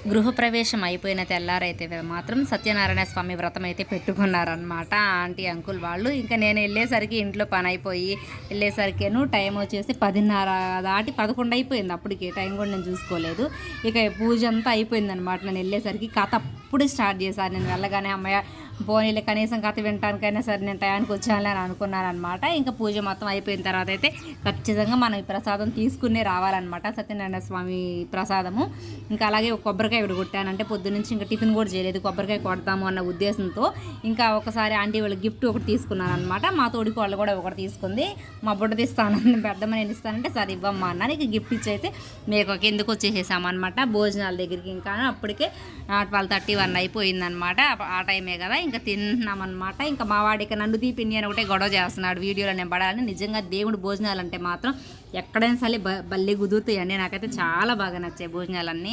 గృహప్రవేశం అయిపోయిన తెల్లారైతే మాత్రం సత్యనారాయణ స్వామి వ్రతం అయితే పెట్టుకున్నారనమాట ఆంటీ అంకుల్ వాళ్ళు. ఇంకా నేను వెళ్ళేసరికి ఇంట్లో పని అయిపోయి వెళ్ళేసరికేను టైం వచ్చేసి 10:30 దాటి 11 అయిపోయింది. అప్పటికి టైం కూడా నేను చూసుకోలేదు. ఇక పూజ అంతా అయిపోయిందనమాట. నేను వెళ్ళేసరికి కథ అప్పుడే స్టార్ట్ చేశాను. నేను వెళ్ళగానే అమ్మయ్య పోనీలే కనీసం కథ వినటానికైనా సరే నేను టయానికి వచ్చానులే అని అనుకున్నానమాట. ఇంకా పూజ మొత్తం అయిపోయిన తర్వాత అయితే ఖచ్చితంగా మనం ఈ ప్రసాదం తీసుకునే రావాలన్నమాట, సత్యనారాయణ స్వామి ప్రసాదము. ఇంకా అలాగే ఒక కొబ్బరికాయ విడగొట్టానంటే పొద్దున్నుంచి ఇంకా టిఫిన్ కూడా చేయలేదు, కొబ్బరికాయ కొడతాము అన్న ఉద్దేశంతో. ఇంకా ఒకసారి ఆంటీ వాళ్ళ గిఫ్ట్ ఒకటి తీసుకున్నాను అనమాట. మా తోడికి వాళ్ళు కూడా ఒకటి తీసుకుంది. మా బుడ్డ తీస్తాను పెద్దమ్మ నేను ఇస్తానంటే సరే ఇవ్వమ్మా అన్నాను. ఇక గిఫ్ట్ ఇచ్చి అయితే మీకు కిందకు వచ్చేసేసామన్నమాట భోజనాల దగ్గరికి. ఇంకా అప్పటికే 12:31 అయిపోయిందనమాట. ఆ టైమే కదా ఇంకా తింటున్నామన్నమాట. ఇంకా మా వాడికి నన్ను తీపిని అని ఒకటే గొడవ చేస్తున్నాడు వీడియోలో నేను పడాలని. నిజంగా దేవుడు భోజనాలు అంటే మాత్రం ఎక్కడైనా సరే బల్లి కుదురుతాయండి. నాకైతే చాలా బాగా నచ్చాయి భోజనాలన్నీ.